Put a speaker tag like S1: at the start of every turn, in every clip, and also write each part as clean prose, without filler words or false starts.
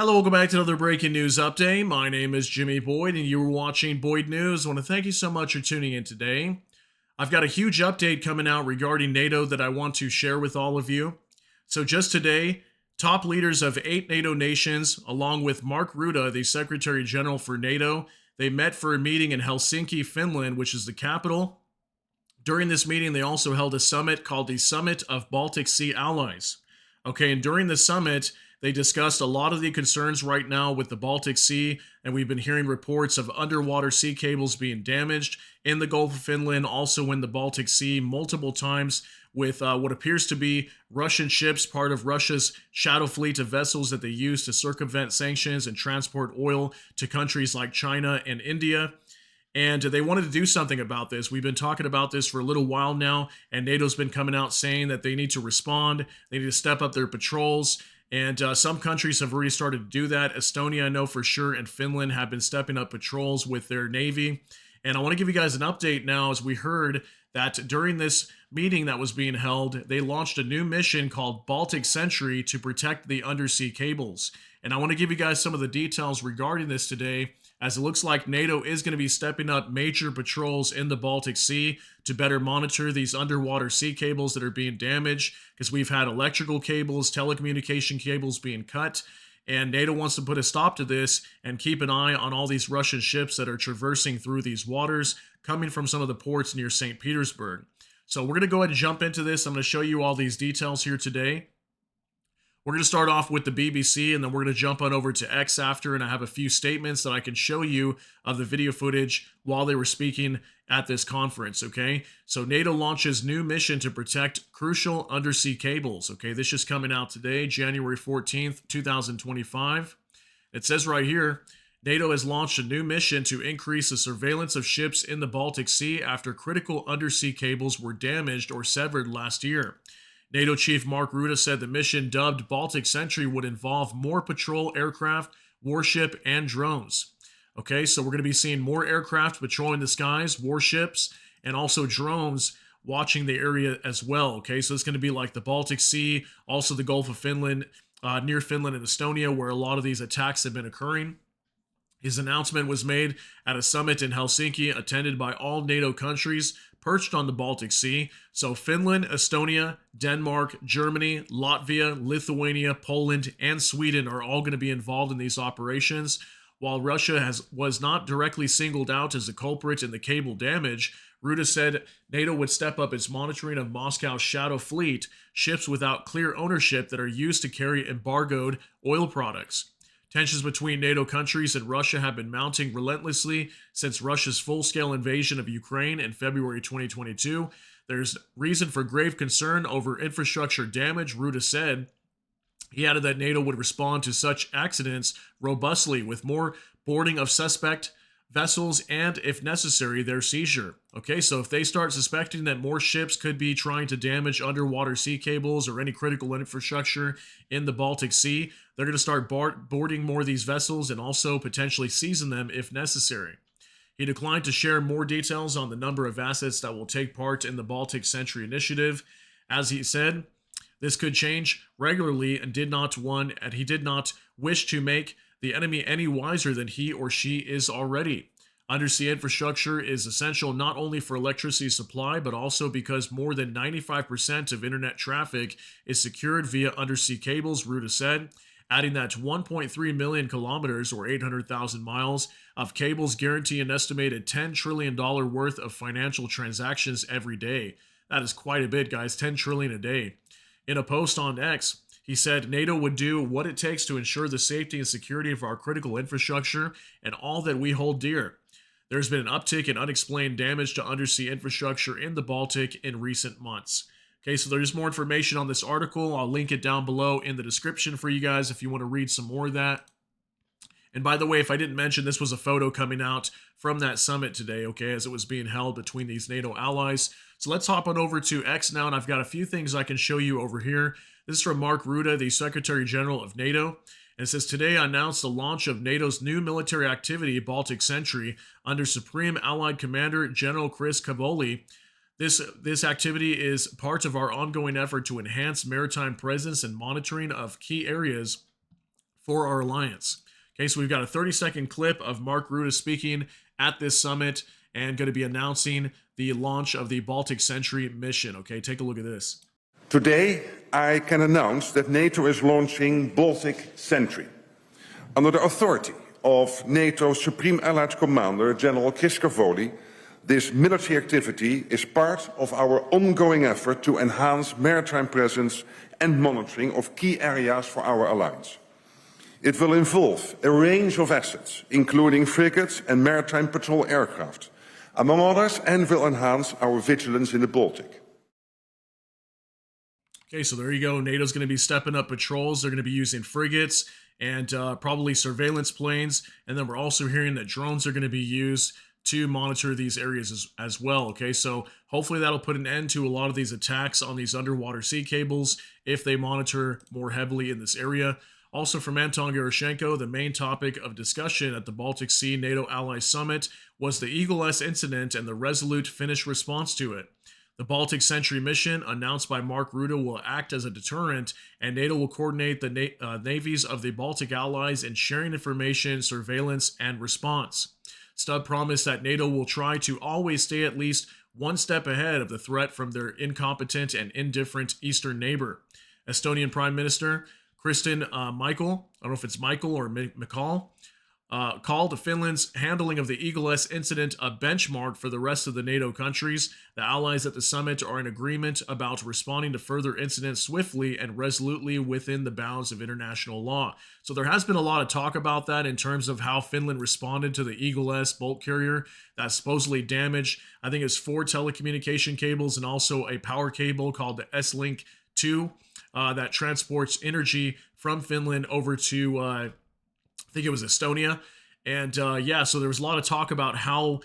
S1: Hello, welcome back to another breaking news update. My name is Jimmy Boyd, and you are watching Boyd News. I want to thank you so much for tuning in today. I've got a huge update coming out regarding NATO that I want to share with all of you. So, just today, top leaders of 8 NATO nations, along with Mark Rutte, the Secretary General for NATO, they met for a meeting in Helsinki, Finland, which is the capital. During this meeting, they also held a summit called the Summit of Baltic Sea Allies. Okay, and during the summit, they discussed a lot of the concerns right now with the Baltic Sea, and we've been hearing reports of underwater sea cables being damaged in the Gulf of Finland, also in the Baltic Sea, multiple times with what appears to be Russian ships, part of Russia's shadow fleet of vessels that they use to circumvent sanctions and transport oil to countries like China and India. And they wanted to do something about this. We've been talking about this for a little while now, and NATO's been coming out saying that they need to respond. They need to step up their patrols. And some countries have already started to do that. Estonia, I know for sure, and Finland have been stepping up patrols with their navy. And I want to give you guys an update now, as we heard that during this meeting that was being held, they launched a new mission called Baltic Sentry to protect the undersea cables. And I want to give you guys some of the details regarding this today, as it looks like NATO is going to be stepping up major patrols in the Baltic Sea to better monitor these underwater sea cables that are being damaged, because we've had electrical cables, telecommunication cables being cut, and NATO wants to put a stop to this and keep an eye on all these Russian ships that are traversing through these waters, coming from some of the ports near St. Petersburg. So we're going to go ahead and jump into this. I'm going to show you all these details here today. We're going to start off with the BBC, and then we're going to jump on over to X after, and I have a few statements that I can show you of the video footage while they were speaking at this conference, okay? So NATO launches new mission to protect crucial undersea cables, okay? This is coming out today, January 14th, 2025. It says right here, NATO has launched a new mission to increase the surveillance of ships in the Baltic Sea after critical undersea cables were damaged or severed last year. NATO Chief Mark Rutte said the mission, dubbed Baltic Sentry, would involve more patrol aircraft, warship, and drones. Okay, so we're going to be seeing more aircraft patrolling the skies, warships, and also drones watching the area as well. Okay, so it's going to be like the Baltic Sea, also the Gulf of Finland, near Finland and Estonia, where a lot of these attacks have been occurring. His announcement was made at a summit in Helsinki attended by all NATO countries perched on the Baltic Sea. So Finland, Estonia, Denmark, Germany, Latvia, Lithuania, Poland, and Sweden are all going to be involved in these operations. While Russia was not directly singled out as the culprit in the cable damage, Rutte said NATO would step up its monitoring of Moscow's shadow fleet, ships without clear ownership that are used to carry embargoed oil products. Tensions between NATO countries and Russia have been mounting relentlessly since Russia's full-scale invasion of Ukraine in February 2022. There's reason for grave concern over infrastructure damage, Rutte said. He added that NATO would respond to such accidents robustly with more boarding of suspect vessels and, if necessary, their seizure. Okay, so if they start suspecting that more ships could be trying to damage underwater sea cables or any critical infrastructure in the Baltic Sea, they're going to start boarding more of these vessels and also potentially seizing them if necessary. He declined to share more details on the number of assets that will take part in the Baltic Sentry initiative. As he said, this could change regularly and he did not wish to make the enemy any wiser than he or she is already. Undersea infrastructure is essential not only for electricity supply, but also because more than 95% of internet traffic is secured via undersea cables, Rutte said, adding that 1.3 million kilometers, or 800,000 miles, of cables guarantee an estimated $10 trillion worth of financial transactions every day. That is quite a bit, guys, 10 trillion a day. In a post on X, he said NATO would do what it takes to ensure the safety and security of our critical infrastructure and all that we hold dear. There's been an uptick in unexplained damage to undersea infrastructure in the Baltic in recent months. Okay, so there's more information on this article. I'll link it down below in the description for you guys if you want to read some more of that. And by the way, if I didn't mention, this was a photo coming out from that summit today, okay, as it was being held between these NATO allies. So let's hop on over to X now, and I've got a few things I can show you over here. This is from Mark Rutte, the Secretary General of NATO. And it says, today I announced the launch of NATO's new military activity, Baltic Sentry, under Supreme Allied Commander General Chris Cavoli. This activity is part of our ongoing effort to enhance maritime presence and monitoring of key areas for our alliance. Okay, so we've got a 30-second clip of Mark Rutte speaking at this summit and going to be announcing the launch of the Baltic Sentry mission. Okay, take a look at this.
S2: Today, I can announce that NATO is launching Baltic Sentry. Under the authority of NATO's Supreme Allied Commander, General Chris Cavoli, this military activity is part of our ongoing effort to enhance maritime presence and monitoring of key areas for our alliance. It will involve a range of assets, including frigates and maritime patrol aircraft, among others, and will enhance our vigilance in the Baltic.
S1: Okay, so there you go. NATO's going to be stepping up patrols. They're going to be using frigates and probably surveillance planes. And then we're also hearing that drones are going to be used to monitor these areas as well. Okay, so hopefully that'll put an end to a lot of these attacks on these underwater sea cables if they monitor more heavily in this area. Also from Anton Gerashenko, the main topic of discussion at the Baltic Sea NATO Ally Summit was the Eagle-S incident and the resolute Finnish response to it. The Baltic Sentry mission, announced by Mark Rutte, will act as a deterrent, and NATO will coordinate the navies of the Baltic allies in sharing information, surveillance, and response. Stubb promised that NATO will try to always stay at least one step ahead of the threat from their incompetent and indifferent eastern neighbor. Estonian Prime Minister Kristen Michael, I don't know if it's Michael or McCall, called Finland's handling of the Eagle-S incident a benchmark for the rest of the NATO countries. The allies at the summit are in agreement about responding to further incidents swiftly and resolutely within the bounds of international law. So there has been a lot of talk about that in terms of how Finland responded to the Eagle-S bulk carrier that supposedly damaged, I think it's 4 telecommunication cables and also a power cable called the S-Link 2 that transports energy from Finland over to I think it was Estonia. And yeah, so there was a lot of talk about how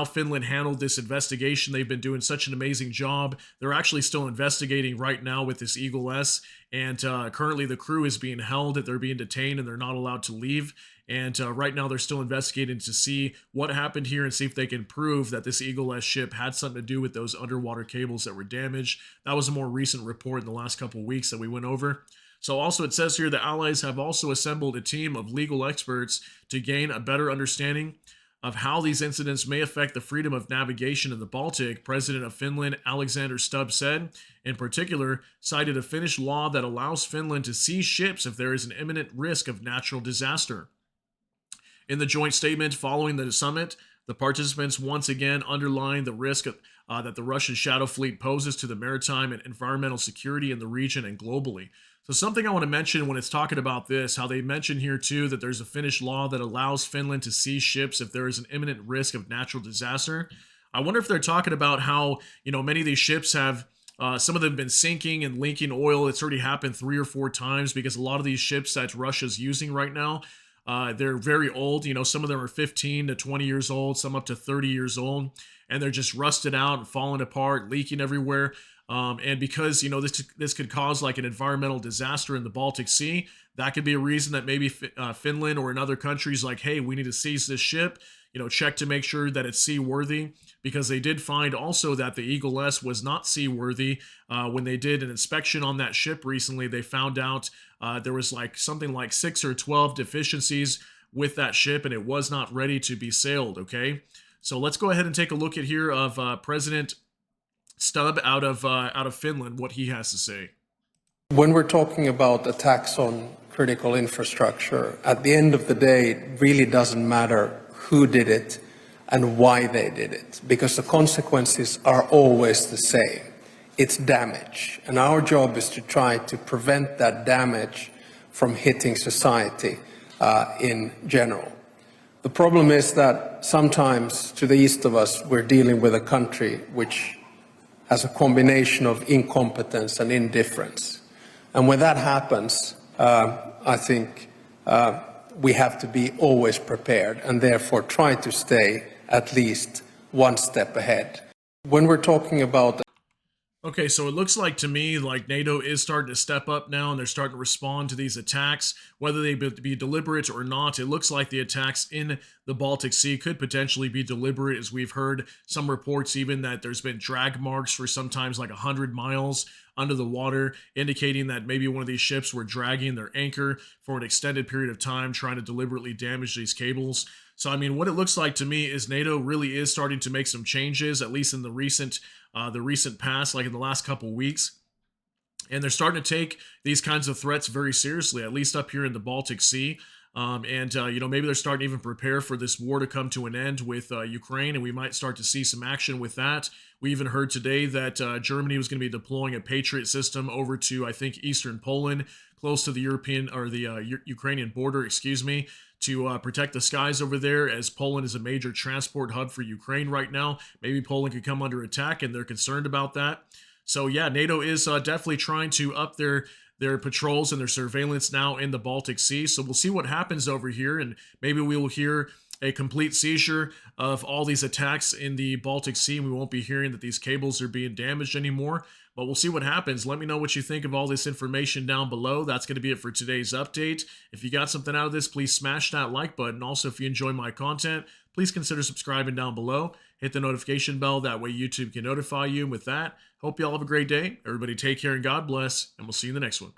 S1: Finland handled this investigation. They've been doing such an amazing job. They're actually still investigating right now with this Eagle-S, and currently the crew is being held. They're being detained and they're not allowed to leave. And right now they're still investigating to see what happened here and see if they can prove that this Eagle-S ship had something to do with those underwater cables that were damaged. That was a more recent report in the last couple of weeks that we went over. So also it says here the allies have also assembled a team of legal experts to gain a better understanding of how these incidents may affect the freedom of navigation in the Baltic. President of Finland, Alexander Stubb, said, in particular, cited a Finnish law that allows Finland to seize ships if there is an imminent risk of natural disaster. In the joint statement following the summit, the participants once again underlined the risk that the Russian shadow fleet poses to the maritime and environmental security in the region and globally. So something I want to mention when it's talking about this, how they mention here too that there's a Finnish law that allows Finland to seize ships if there is an imminent risk of natural disaster. I wonder if they're talking about how, many of these ships have, some of them have been sinking and leaking oil. It's already happened 3 or 4 times because a lot of these ships that Russia's using right now, they're very old. Some of them are 15 to 20 years old, some up to 30 years old, and they're just rusted out and falling apart, leaking everywhere. And because, this could cause like an environmental disaster in the Baltic Sea, that could be a reason that maybe Finland or in other countries like, hey, we need to seize this ship, check to make sure that it's seaworthy, because they did find also that the Eagle-S was not seaworthy. When they did an inspection on that ship recently, they found out there was something like 6 or 12 deficiencies with that ship, and it was not ready to be sailed, okay? So let's go ahead and take a look at here of President Stubb out of Finland, what he has to say.
S3: When we're talking about attacks on critical infrastructure, at the end of the day, it really doesn't matter who did it and why they did it, because the consequences are always the same. It's damage, and our job is to try to prevent that damage from hitting society in general. The problem is that sometimes to the east of us, we're dealing with a country which has a combination of incompetence and indifference. And when that happens, I think we have to be always prepared and therefore try to stay at least one step ahead. When we're talking about
S1: Okay, so it looks like to me like NATO is starting to step up now and they're starting to respond to these attacks, whether they be deliberate or not. It looks like the attacks in the Baltic Sea could potentially be deliberate, as we've heard some reports even that there's been drag marks for sometimes like 100 miles under the water, indicating that maybe one of these ships were dragging their anchor for an extended period of time, trying to deliberately damage these cables. So, I mean, what it looks like to me is NATO really is starting to make some changes, at least in the recent past, like in the last couple weeks. And they're starting to take these kinds of threats very seriously, at least up here in the Baltic Sea. Maybe they're starting to even prepare for this war to come to an end with Ukraine, and we might start to see some action with that. We even heard today that Germany was going to be deploying a Patriot system over to, I think, eastern Poland, close to the European or the Ukrainian border, excuse me, to protect the skies over there, as Poland is a major transport hub for Ukraine right now. Maybe Poland could come under attack, and they're concerned about that. So yeah, NATO is definitely trying to up their patrols and their surveillance now in the Baltic Sea. So we'll see what happens over here, and maybe we will hear a complete seizure of all these attacks in the Baltic Sea. We won't be hearing that these cables are being damaged anymore, but we'll see what happens. Let me know what you think of all this information down below. That's going to be it for today's update. If you got something out of this, please smash that like button. Also, if you enjoy my content, please consider subscribing down below. Hit the notification bell. That way YouTube can notify you. And with that, hope you all have a great day. Everybody take care and God bless, and we'll see you in the next one.